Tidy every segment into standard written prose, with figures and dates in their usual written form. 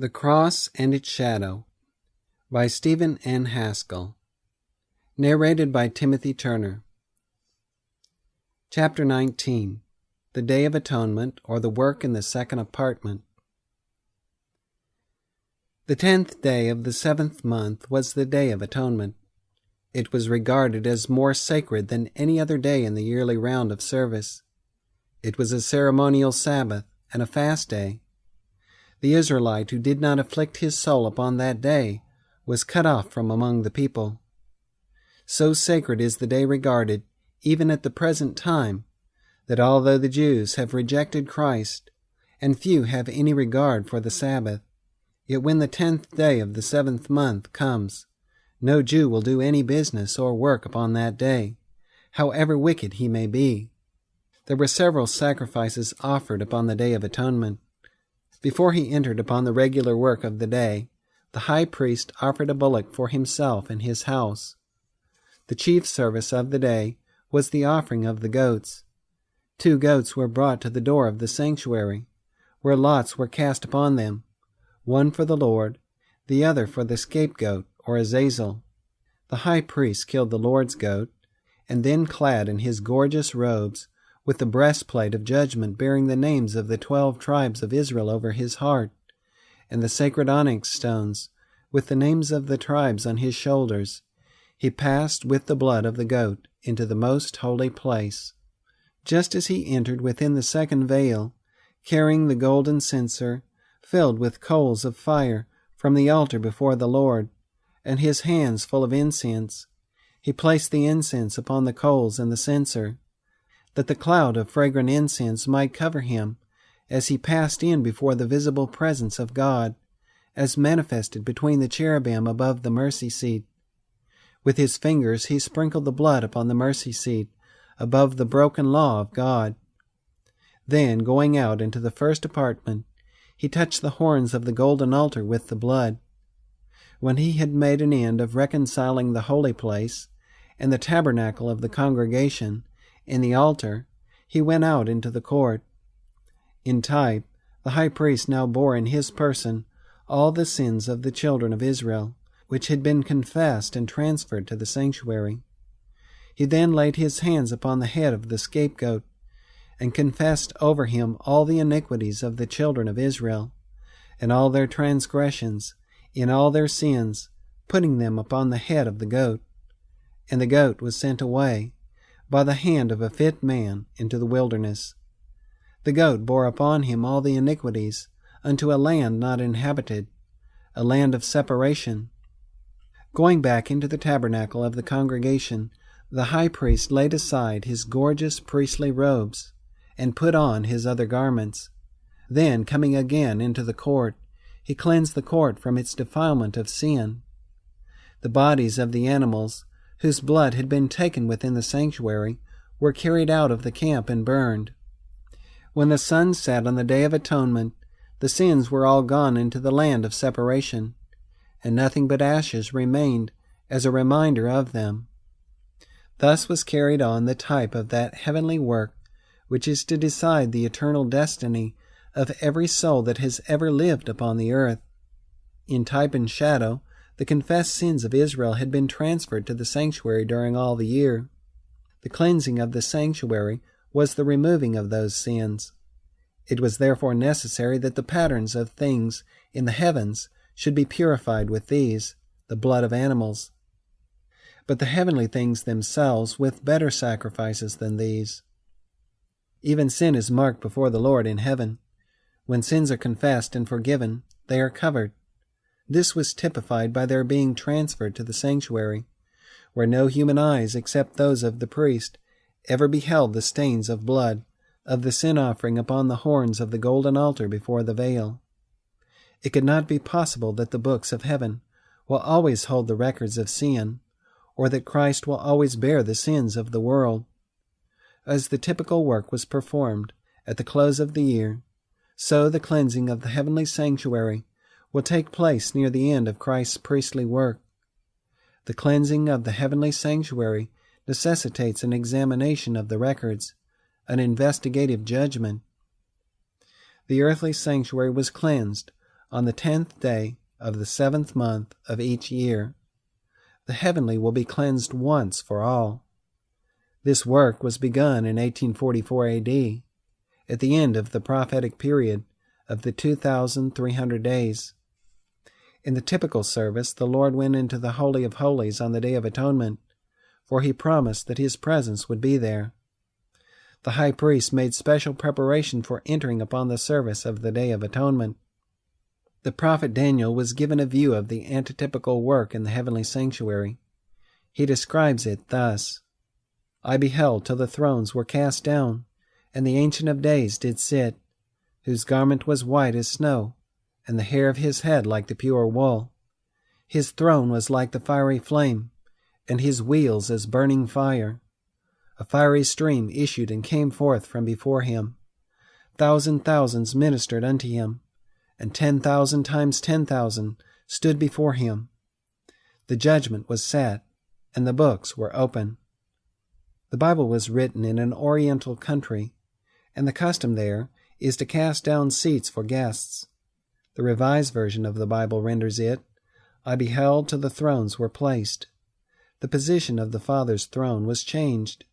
The Cross and Its Shadow by Stephen N. Haskell. Narrated by Timothy Turner. Chapter 19. The Day of Atonement, or the Work in the Second Apartment. The 10th day of the 7th month was the Day of Atonement. It was regarded as more sacred than any other day in the yearly round of service. It was a ceremonial Sabbath and a fast day. The Israelite who did not afflict his soul upon that day was cut off from among the people. So sacred is the day regarded, even at the present time, that although the Jews have rejected Christ, and few have any regard for the Sabbath, yet when the 10th day of the 7th month comes, no Jew will do any business or work upon that day, however wicked he may be. There were several sacrifices offered upon the Day of Atonement. Before he entered upon the regular work of the day, the high priest offered a bullock for himself and his house. The chief service of the day was the offering of the goats. 2 goats were brought to the door of the sanctuary, where lots were cast upon them, one for the Lord, the other for the scapegoat, or Azazel. The high priest killed the Lord's goat, and then, clad in his gorgeous robes, with the breastplate of judgment bearing the names of the 12 tribes of Israel over his heart, and the sacred onyx stones, with the names of the tribes on his shoulders, he passed with the blood of the goat into the most holy place. Just as he entered within the second veil, carrying the golden censer, filled with coals of fire from the altar before the Lord, and his hands full of incense, he placed the incense upon the coals and the censer, that the cloud of fragrant incense might cover him as he passed in before the visible presence of God, as manifested between the cherubim above the mercy seat. With his fingers he sprinkled the blood upon the mercy seat, above the broken law of God. Then, going out into the first apartment, he touched the horns of the golden altar with the blood. When he had made an end of reconciling the holy place, and the tabernacle of the congregation, and the altar, he went out into the court. In type, the high priest now bore in his person all the sins of the children of Israel, which had been confessed and transferred to the sanctuary. He then laid his hands upon the head of the scapegoat, and confessed over him all the iniquities of the children of Israel, and all their transgressions, in all their sins, putting them upon the head of the goat. And the goat was sent away, by the hand of a fit man, into the wilderness. The goat bore upon him all the iniquities, unto a land not inhabited, a land of separation. Going back into the tabernacle of the congregation, the high priest laid aside his gorgeous priestly robes, and put on his other garments. Then, coming again into the court, he cleansed the court from its defilement of sin. The bodies of the animals, whose blood had been taken within the sanctuary, were carried out of the camp and burned. When the sun set on the Day of Atonement, the sins were all gone into the land of separation, and nothing but ashes remained as a reminder of them. Thus was carried on the type of that heavenly work which is to decide the eternal destiny of every soul that has ever lived upon the earth. In type and shadow, the confessed sins of Israel had been transferred to the sanctuary during all the year. The cleansing of the sanctuary was the removing of those sins. It was therefore necessary that the patterns of things in the heavens should be purified with these, the blood of animals. But the heavenly things themselves with better sacrifices than these. Even sin is marked before the Lord in heaven. When sins are confessed and forgiven, they are covered. This was typified by their being transferred to the sanctuary, where no human eyes except those of the priest ever beheld the stains of blood of the sin offering upon the horns of the golden altar before the veil. It could not be possible that the books of heaven will always hold the records of sin, or that Christ will always bear the sins of the world. As the typical work was performed at the close of the year, so the cleansing of the heavenly sanctuary will take place near the end of Christ's priestly work. The cleansing of the heavenly sanctuary necessitates an examination of the records, an investigative judgment. The earthly sanctuary was cleansed on the 10th day of the 7th month of each year. The heavenly will be cleansed once for all. This work was begun in 1844 A.D., at the end of the prophetic period of the 2,300 days. In the typical service, the Lord went into the Holy of Holies on the Day of Atonement, for he promised that his presence would be there. The high priest made special preparation for entering upon the service of the Day of Atonement. The prophet Daniel was given a view of the antitypical work in the heavenly sanctuary. He describes it thus: I beheld till the thrones were cast down, and the Ancient of Days did sit, whose garment was white as snow, and the hair of his head like the pure wool. His throne was like the fiery flame, and his wheels as burning fire. A fiery stream issued and came forth from before him. Thousands ministered unto him, and 10,000 times 10,000 stood before him. The judgment was set, and the books were open. The Bible was written in an oriental country, and the custom there is to cast down seats for guests. The Revised Version of the Bible renders it, I beheld till the thrones were placed. The position of the Father's throne was changed.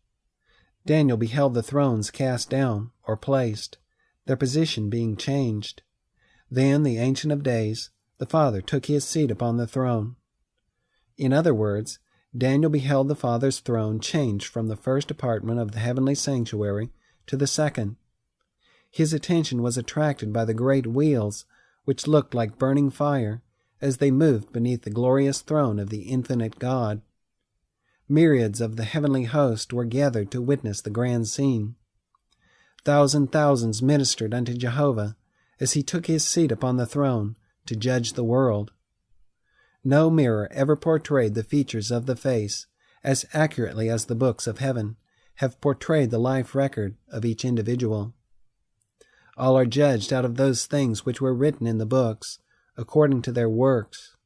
Daniel beheld the thrones cast down or placed, their position being changed. Then the Ancient of Days, the Father, took his seat upon the throne. In other words, Daniel beheld the Father's throne changed from the first apartment of the heavenly sanctuary to the second. His attention was attracted by the great wheels, which looked like burning fire, as they moved beneath the glorious throne of the infinite God. Myriads of the heavenly host were gathered to witness the grand scene. Thousands ministered unto Jehovah as he took his seat upon the throne to judge the world. No mirror ever portrayed the features of the face as accurately as the books of heaven have portrayed the life record of each individual. All are judged out of those things which were written in the books, according to their works.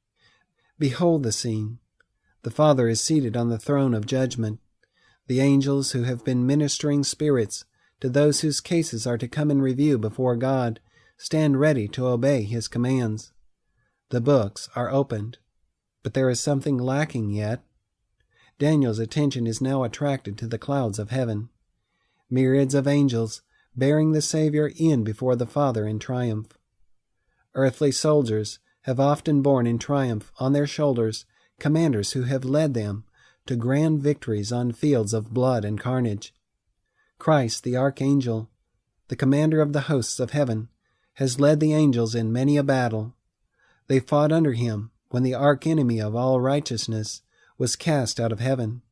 Behold the scene. The Father is seated on the throne of judgment. The angels who have been ministering spirits to those whose cases are to come in review before God stand ready to obey his commands. The books are opened, but there is something lacking yet. Daniel's attention is now attracted to the clouds of heaven. Myriads of angels bearing the Savior in before the Father in triumph. Earthly soldiers have often borne in triumph on their shoulders commanders who have led them to grand victories on fields of blood and carnage. Christ, the archangel, the commander of the hosts of heaven, has led the angels in many a battle. They fought under him when the archenemy of all righteousness was cast out of heaven.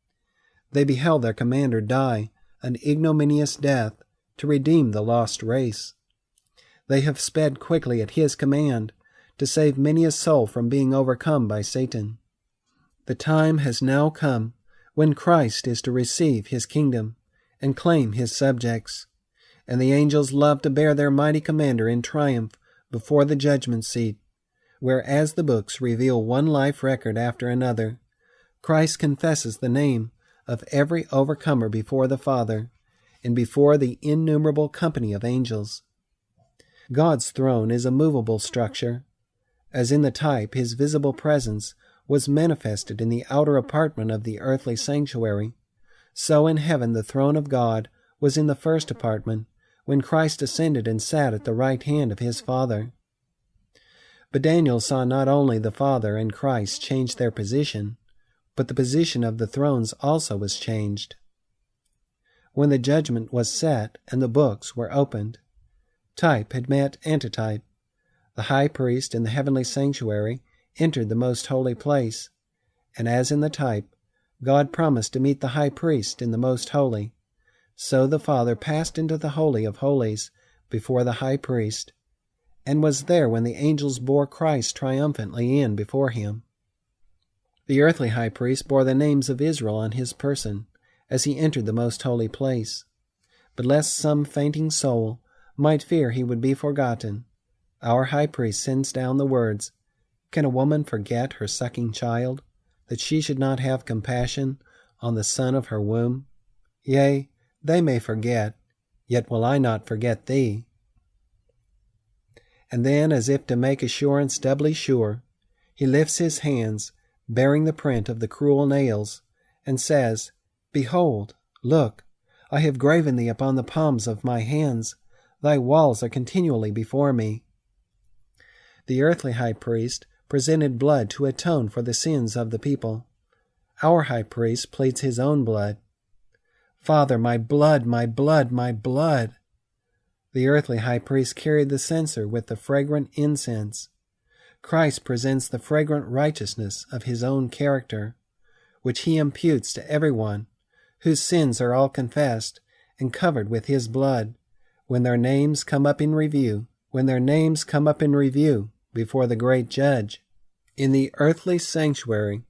They beheld their commander die an ignominious death to redeem the lost race. They have sped quickly at his command to save many a soul from being overcome by Satan. The time has now come when Christ is to receive his kingdom and claim his subjects, and the angels love to bear their mighty commander in triumph before the judgment seat, where as the books reveal one life record after another, Christ confesses the name of every overcomer before the Father and before the innumerable company of angels. God's throne is a movable structure. As in the type, his visible presence was manifested in the outer apartment of the earthly sanctuary, so in heaven the throne of God was in the first apartment, when Christ ascended and sat at the right hand of his Father. But Daniel saw not only the Father and Christ change their position, but the position of the thrones also was changed. When the judgment was set and the books were opened, type had met antitype. The high priest in the heavenly sanctuary entered the most holy place, and as in the type, God promised to meet the high priest in the most holy, so the Father passed into the Holy of Holies before the high priest, and was there when the angels bore Christ triumphantly in before him. The earthly high priest bore the names of Israel on his person as he entered the most holy place, but lest some fainting soul might fear he would be forgotten, our high priest sends down the words, Can a woman forget her sucking child, that she should not have compassion on the son of her womb? Yea, they may forget, yet will I not forget thee. And then, as if to make assurance doubly sure, he lifts his hands, bearing the print of the cruel nails, and says, Behold, look, I have graven thee upon the palms of my hands. Thy walls are continually before me. The earthly high priest presented blood to atone for the sins of the people. Our high priest pleads his own blood. Father, my blood, my blood, my blood. The earthly high priest carried the censer with the fragrant incense. Christ presents the fragrant righteousness of his own character, which he imputes to everyone whose sins are all confessed and covered with his blood, when their names come up in review, before the great judge. In the earthly sanctuary,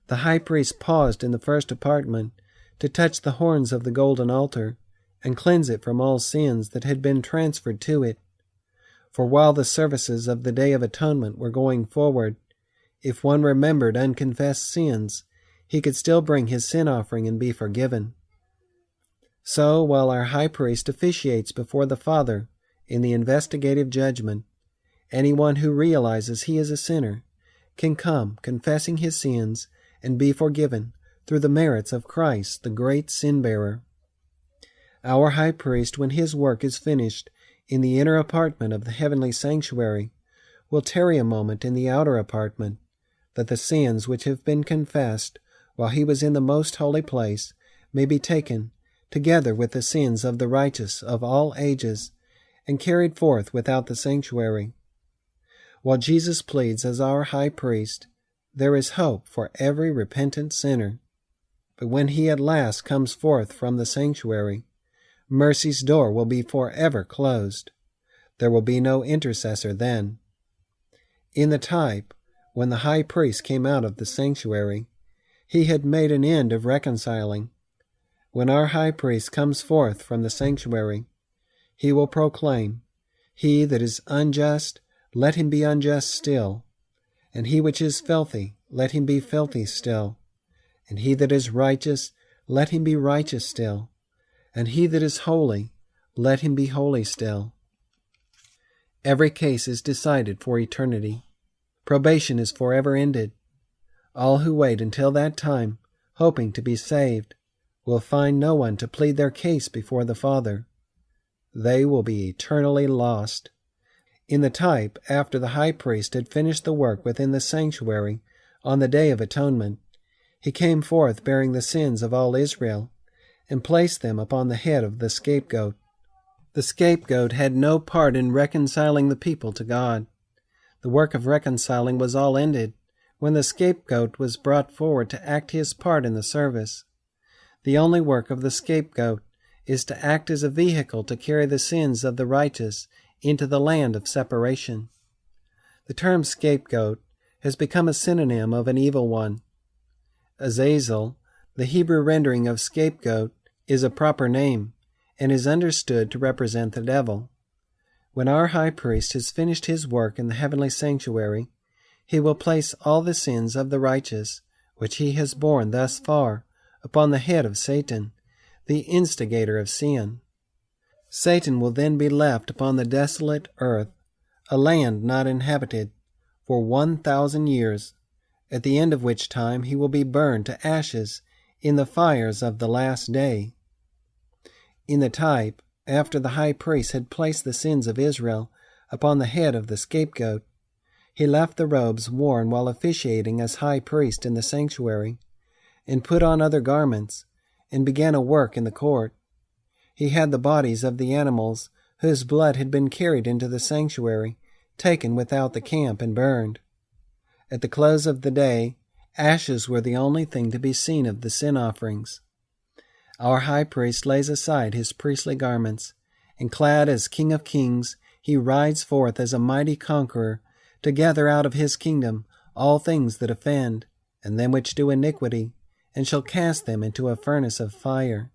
the high priest paused in the first apartment to touch the horns of the golden altar and cleanse it from all sins that had been transferred to it. For while the services of the Day of Atonement were going forward, if one remembered unconfessed sins, he could still bring his sin offering and be forgiven. So, while our high priest officiates before the Father in the investigative judgment, anyone who realizes he is a sinner can come confessing his sins and be forgiven through the merits of Christ, the great sin-bearer. Our high priest, when his work is finished in the inner apartment of the heavenly sanctuary, will tarry a moment in the outer apartment, that the sins which have been confessed while he was in the most holy place may be taken, together with the sins of the righteous of all ages, and carried forth without the sanctuary. While Jesus pleads as our high priest, there is hope for every repentant sinner. But when he at last comes forth from the sanctuary, mercy's door will be forever closed. There will be no intercessor then. In the type, when the high priest came out of the sanctuary, he had made an end of reconciling. When our high priest comes forth from the sanctuary, he will proclaim, He that is unjust, let him be unjust still, and he which is filthy, let him be filthy still, and he that is righteous, let him be righteous still, and he that is holy, let him be holy still. Every case is decided for eternity. Probation is forever ended. All who wait until that time, hoping to be saved, will find no one to plead their case before the Father. They will be eternally lost. In the type, after the high priest had finished the work within the sanctuary on the Day of Atonement, he came forth bearing the sins of all Israel, and placed them upon the head of the scapegoat. The scapegoat had no part in reconciling the people to God. The work of reconciling was all ended when the scapegoat was brought forward to act his part in the service. The only work of the scapegoat is to act as a vehicle to carry the sins of the righteous into the land of separation. The term scapegoat has become a synonym of an evil one. Azazel, the Hebrew rendering of scapegoat, is a proper name, and is understood to represent the devil. When our high priest has finished his work in the heavenly sanctuary, he will place all the sins of the righteous, which he has borne thus far, upon the head of Satan, the instigator of sin. Satan will then be left upon the desolate earth, a land not inhabited, for 1,000 years, at the end of which time he will be burned to ashes in the fires of the last day. In the type, after the high priest had placed the sins of Israel upon the head of the scapegoat, he left the robes worn while officiating as high priest in the sanctuary, and put on other garments, and began a work in the court. He had the bodies of the animals whose blood had been carried into the sanctuary taken without the camp and burned. At the close of the day, ashes were the only thing to be seen of the sin offerings. Our high priest lays aside his priestly garments, and clad as King of Kings, he rides forth as a mighty conqueror to gather out of his kingdom all things that offend, and them which do iniquity, and shall cast them into a furnace of fire.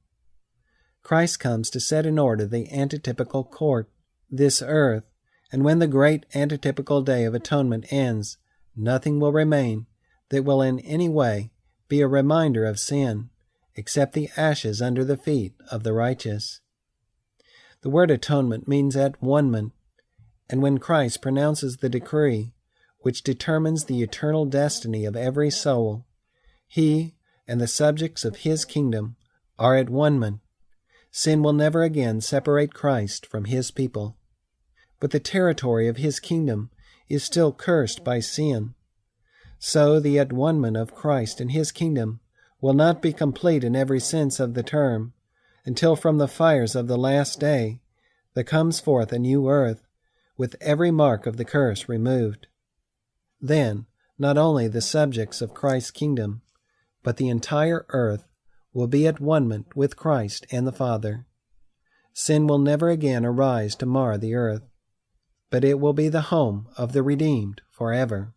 Christ comes to set in order the antitypical court, this earth, and when the great antitypical Day of Atonement ends, nothing will remain that will in any way be a reminder of sin, except the ashes under the feet of the righteous. The word atonement means at-one-ment, And when Christ pronounces the decree which determines the eternal destiny of every soul, he and the subjects of his kingdom are at one. Sin will never again separate Christ from his people. But the territory of his kingdom is still cursed by sin. So the at one of Christ and his kingdom will not be complete in every sense of the term until from the fires of the last day there comes forth a new earth with every mark of the curse removed. Then not only the subjects of Christ's kingdom, but the entire earth will be at one with Christ and the Father. Sin will never again arise to mar the earth, but it will be the home of the redeemed forever.